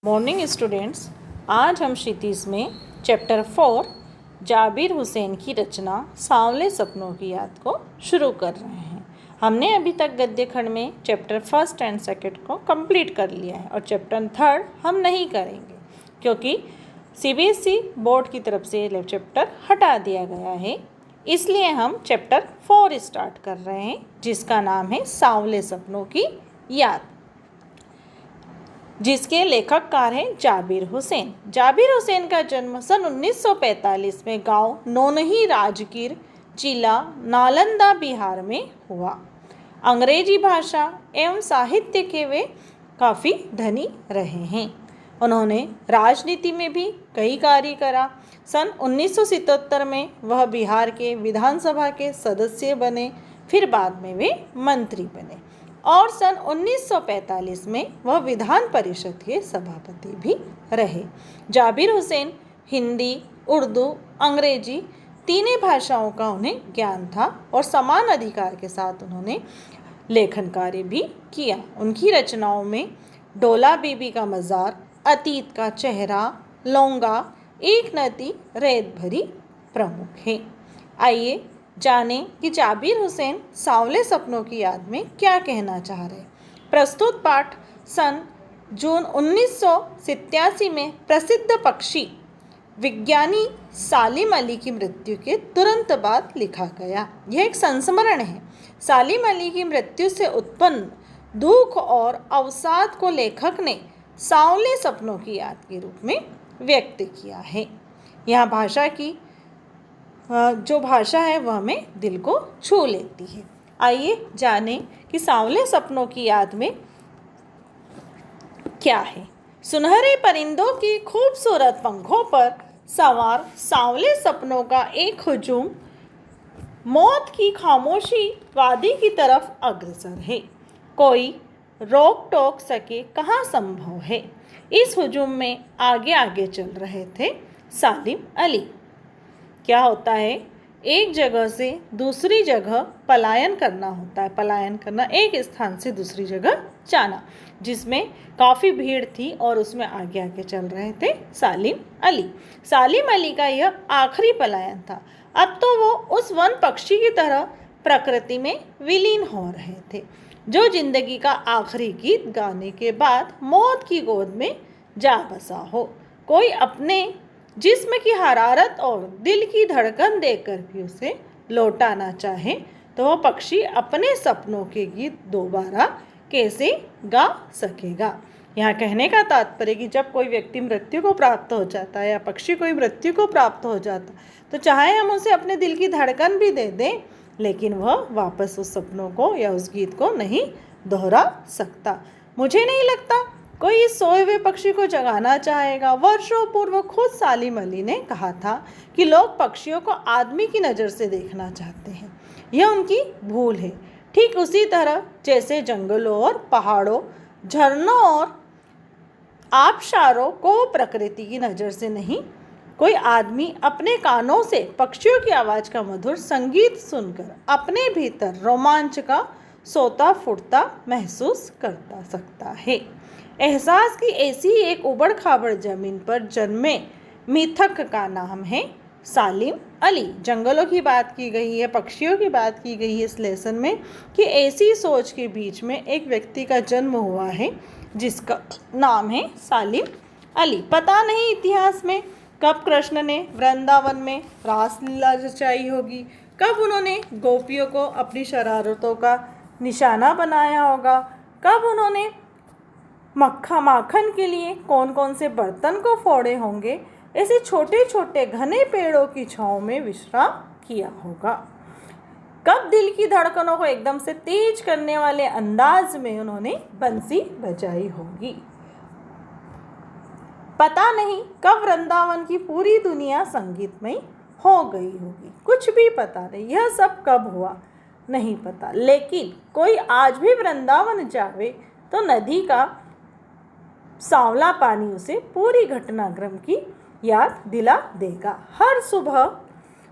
Morning students, आज हम क्षितिज में चैप्टर 4 जाबिर हुसैन की रचना सांवले सपनों की याद को शुरू कर रहे हैं। हमने अभी तक गद्य खंड में चैप्टर 1 एंड 2 को कंप्लीट कर लिया है और चैप्टर 3 हम नहीं करेंगे क्योंकि सीबीएसई बोर्ड की तरफ से ये चैप्टर हटा दिया गया है। इसलिए हम चैप्टर 4 स्टार्ट कर रहे हैं जिसका नाम है सांवले सपनों की याद, जिसके लेखककार हैं जाबिर हुसैन। जाबिर हुसैन का जन्म सन 1945 में गांव नौनही राजगीर, जिला नालंदा, बिहार में हुआ। अंग्रेजी भाषा एवं साहित्य के वे काफ़ी धनी रहे हैं। उन्होंने राजनीति में भी कई कार्य करा। सन 1977 में वह बिहार के विधानसभा के सदस्य बने, फिर बाद में वे मंत्री बने और सन 1945 में वह विधान परिषद के सभापति भी रहे। जाबिर हुसैन हिंदी, उर्दू, अंग्रेजी तीनों भाषाओं का उन्हें ज्ञान था और समान अधिकार के साथ उन्होंने लेखन कार्य भी किया। उनकी रचनाओं में डोला बीबी का मज़ार, अतीत का चेहरा, लौंगा, एक नदी, रेत भरी प्रमुख है। आइए जाने कि जाबिर हुसैन सांवले सपनों की याद में क्या कहना चाह रहे। प्रस्तुत पाठ सन जून 1987 में प्रसिद्ध पक्षी विज्ञानी सालिम अली की मृत्यु के तुरंत बाद लिखा गया। यह एक संस्मरण है। सालिम अली की मृत्यु से उत्पन्न दुख और अवसाद को लेखक ने सांवले सपनों की याद के रूप में व्यक्त किया है। यहाँ भाषा की जो भाषा है वह हमें दिल को छू लेती है। आइए जाने कि सांवले सपनों की याद में क्या है। सुनहरे परिंदों की खूबसूरत पंखों पर सवार सांवले सपनों का एक हुजूम मौत की खामोशी वादी की तरफ अग्रसर है। कोई रोक टोक सके कहाँ संभव है। इस हुजूम में आगे आगे चल रहे थे सालिम अली। क्या होता है, एक जगह से दूसरी जगह पलायन करना होता है। पलायन करना, एक स्थान से दूसरी जगह जाना, जिसमें काफ़ी भीड़ थी और उसमें आगे आगे चल रहे थे सालिम अली। सालिम अली का यह आखिरी पलायन था। अब तो वो उस वन पक्षी की तरह प्रकृति में विलीन हो रहे थे जो जिंदगी का आखिरी गीत गाने के बाद मौत की गोद में जा बसा हो। कोई अपने जिस्म की हरारत और दिल की धड़कन देखकर भी उसे लौटाना चाहे तो वह पक्षी अपने सपनों के गीत दोबारा कैसे गा सकेगा। यहाँ कहने का तात्पर्य कि जब कोई व्यक्ति मृत्यु को प्राप्त हो जाता है या पक्षी कोई मृत्यु को प्राप्त हो जाता तो चाहे हम उसे अपने दिल की धड़कन भी दे दें, लेकिन वह वापस उस सपनों को या उस गीत को नहीं दोहरा सकता। मुझे नहीं लगता कोई इस सोए हुए पक्षी को जगाना चाहेगा। वर्षों पूर्व खुद सालिम अली ने कहा था कि लोग पक्षियों को आदमी की नज़र से देखना चाहते हैं। यह उनकी भूल है। ठीक उसी तरह जैसे जंगलों और पहाड़ों, झरनों और आबशारों को प्रकृति की नज़र से नहीं, कोई आदमी अपने कानों से पक्षियों की आवाज़ का मधुर संगीत सुनकर अपने भीतर रोमांच का सोता फुटता महसूस करता सकता है। एहसास की ऐसी एक उबड़ खाबड़ जमीन पर जन्मे मिथक का नाम है सालिम अली। जंगलों की बात की गई है, पक्षियों की बात की गई है इस लेसन में कि ऐसी सोच के बीच में एक व्यक्ति का जन्म हुआ है जिसका नाम है सालिम अली। पता नहीं इतिहास में कब कृष्ण ने वृंदावन में रासलीला रचाई होगी, कब उन्होंने गोपियों को अपनी शरारतों का निशाना बनाया होगा, कब उन्होंने माखन के लिए कौन कौन से बर्तन को फोड़े होंगे। ऐसे छोटे छोटे घने पेड़ों की छांव में विश्राम किया होगा। कब दिल की धड़कनों को एकदम से तेज करने वाले अंदाज में उन्होंने बंसी बजाई होगी। पता नहीं कब वृंदावन की पूरी दुनिया संगीतमय हो गई होगी। कुछ भी पता नहीं, यह सब कब हुआ नहीं पता, लेकिन कोई आज भी वृंदावन जावे तो नदी का सांवला पानी उसे पूरी घटनाक्रम की याद दिला देगा। हर सुबह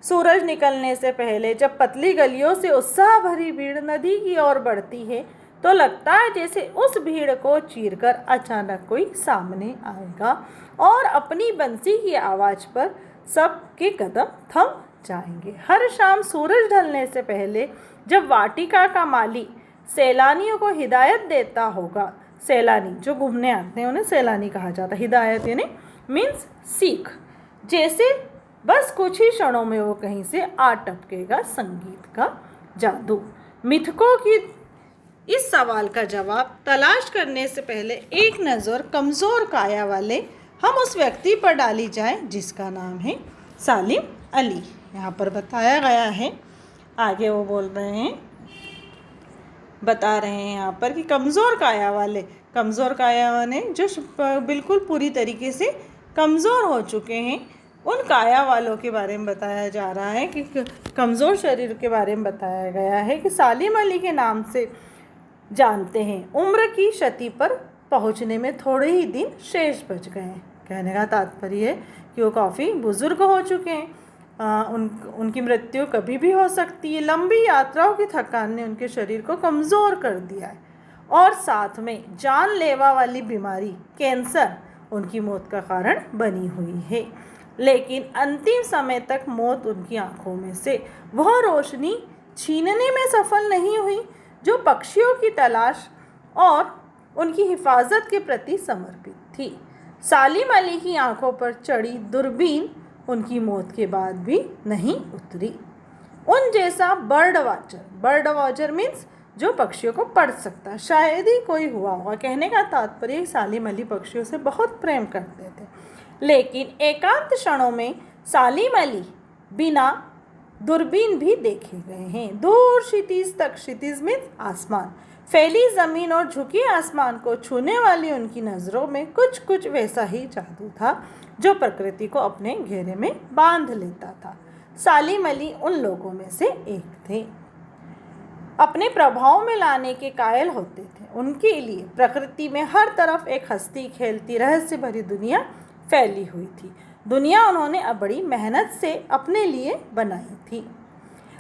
सूरज निकलने से पहले जब पतली गलियों से उत्साह भरी भीड़ नदी की ओर बढ़ती है तो लगता है जैसे उस भीड़ को चीरकर अचानक कोई सामने आएगा और अपनी बंसी की आवाज़ पर सबके कदम थम जाएंगे। हर शाम सूरज ढलने से पहले जब वाटिका का माली सैलानियों को हिदायत देता होगा, सैलानी जो घूमने आते हैं उन्हें सैलानी कहा जाता है, हिदायत यानी मीन्स सीख, जैसे बस कुछ ही क्षणों में वो कहीं से आ टपकेगा संगीत का जादू। मिथकों की इस सवाल का जवाब तलाश करने से पहले एक नज़र कमज़ोर काया वाले हम उस व्यक्ति पर डाली जाए जिसका नाम है सालिम अली। यहाँ पर बताया गया है, आगे वो बोल रहे हैं, बता रहे हैं यहाँ पर कि कमज़ोर काया वाले, कमज़ोर काया वाले जो बिल्कुल पूरी तरीके से कमज़ोर हो चुके हैं, उन काया वालों के बारे में बताया जा रहा है कि कमज़ोर शरीर के बारे में बताया गया है कि सालिम अली के नाम से जानते हैं। उम्र की क्षति पर पहुंचने में थोड़े ही दिन शेष बच गए हैं। कहने का तात्पर्य है कि वो काफ़ी बुज़ुर्ग हो चुके हैं, उनकी मृत्यु कभी भी हो सकती है। लंबी यात्राओं की थकान ने उनके शरीर को कमज़ोर कर दिया है और साथ में जानलेवा वाली बीमारी कैंसर उनकी मौत का कारण बनी हुई है। लेकिन अंतिम समय तक मौत उनकी आंखों में से वह रोशनी छीनने में सफल नहीं हुई जो पक्षियों की तलाश और उनकी हिफाजत के प्रति समर्पित थी। सालिम अली की आंखों पर चढ़ी दूरबीन उनकी मौत के बाद भी नहीं उतरी। उन जैसा बर्ड वॉचर मीन्स जो पक्षियों को पढ़ सकता, शायद ही कोई हुआ होगा। कहने का तात्पर्य सालिम अली पक्षियों से बहुत प्रेम करते थे, लेकिन एकांत क्षणों में सालिम अली बिना दूरबीन भी देखे गए हैं। दूर क्षितिज तक, क्षितिज मीन्स आसमान, फैली ज़मीन और झुके आसमान को छूने वाली उनकी नज़रों में कुछ कुछ वैसा ही जादू था जो प्रकृति को अपने घेरे में बांध लेता था। सालिम अली उन लोगों में से एक थे। अपने प्रभाव में लाने के कायल होते थे। उनके लिए प्रकृति में हर तरफ एक हंसती खेलती रहस्य भरी दुनिया फैली हुई थी। दुनिया उन्होंने बड़ी मेहनत से अपने लिए बनाई थी।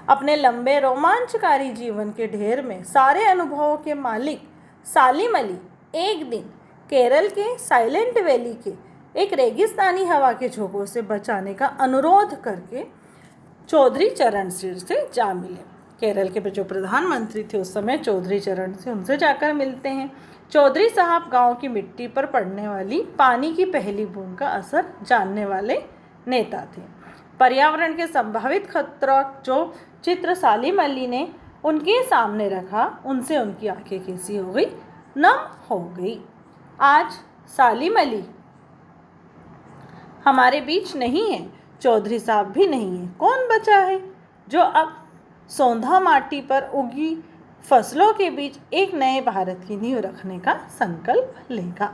अपने लंबे रोमांचकारी जीवन के ढेर में सारे अनुभवों के मालिक सालिम अली एक दिन केरल के साइलेंट वैली के एक रेगिस्तानी हवा के झोंकों से बचाने का अनुरोध करके चौधरी चरण सिंह से जा मिले। केरल के जो प्रधानमंत्री थे उस समय चौधरी चरण सिंह, उनसे जाकर मिलते हैं। चौधरी साहब गांव की मिट्टी पर पड़ने वाली पानी की पहली बूंद का असर जानने वाले नेता थे। पर्यावरण के संभावित खतरा जो चित्र सालिम अली ने उनके सामने रखा, उनसे उनकी आंखें कैसी हो गई, नम हो गई। आज सालिम अली हमारे बीच नहीं है, चौधरी साहब भी नहीं है। कौन बचा है जो अब सौंधा माटी पर उगी फसलों के बीच एक नए भारत की नींव रखने का संकल्प लेगा?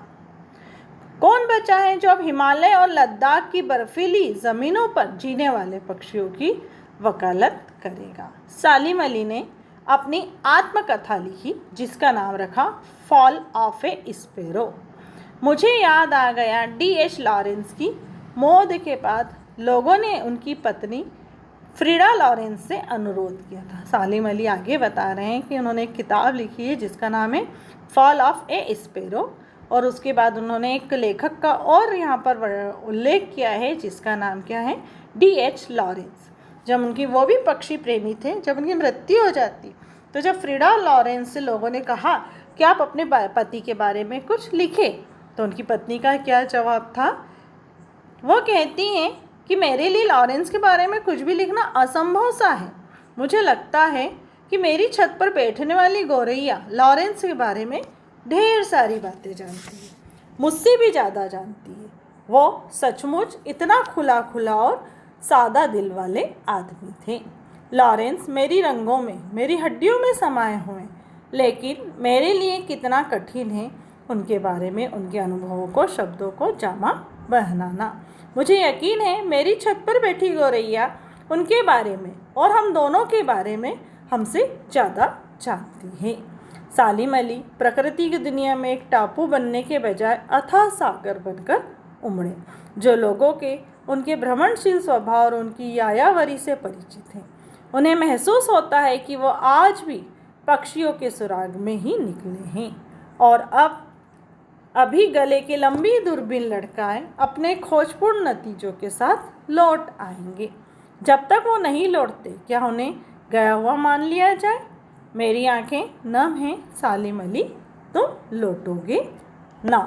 कौन बचा है जो अब हिमालय और लद्दाख की बर्फीली ज़मीनों पर जीने वाले पक्षियों की वकालत करेगा? सालिम अली ने अपनी आत्मकथा लिखी जिसका नाम रखा फॉल ऑफ ए स्पैरो। मुझे याद आ गया D.H. लॉरेंस की मौत के बाद लोगों ने उनकी पत्नी फ्रीडा लॉरेंस से अनुरोध किया था। सालिम अली आगे बता रहे हैं कि उन्होंने एक किताब लिखी है जिसका नाम है फॉल ऑफ ए स्पैरो, और उसके बाद उन्होंने एक लेखक का और यहाँ पर उल्लेख किया है जिसका नाम क्या है, D.H. लॉरेंस। जब उनकी, वो भी पक्षी प्रेमी थे, जब उनकी मृत्यु हो जाती तो जब फ्रीडा लॉरेंस से लोगों ने कहा कि आप अपने पति के बारे में कुछ लिखें, तो उनकी पत्नी का क्या जवाब था? वो कहती हैं कि मेरे लिए लॉरेंस के बारे में कुछ भी लिखना असंभव सा है। मुझे लगता है कि मेरी छत पर बैठने वाली गौरैया लॉरेंस के बारे में ढेर सारी बातें जानती है, मुझसे भी ज़्यादा जानती है। वो सचमुच इतना खुला और सादा दिल वाले आदमी थे। लॉरेंस मेरी रंगों में, मेरी हड्डियों में समाये हुए, लेकिन मेरे लिए कितना कठिन है उनके बारे में, उनके अनुभवों को, शब्दों को जमा बहनाना। मुझे यकीन है मेरी छत पर बैठी गौरैया उनके बारे में और हम दोनों के बारे में हमसे ज़्यादा जानती है। सालिम अली प्रकृति की दुनिया में एक टापू बनने के बजाय अथाह सागर बनकर उमड़े, जो लोगों के उनके भ्रमणशील स्वभाव और उनकी यायावरी से परिचित हैं। उन्हें महसूस होता है कि वो आज भी पक्षियों के सुराग में ही निकले हैं और अब अभी गले की लंबी दूरबीन लटकाए अपने खोजपूर्ण नतीजों के साथ लौट आएंगे। जब तक वो नहीं लौटते क्या उन्हें गया हुआ मान लिया जाए? मेरी आंखें नम हैं सालिम अली, तुम लौटोगे ना।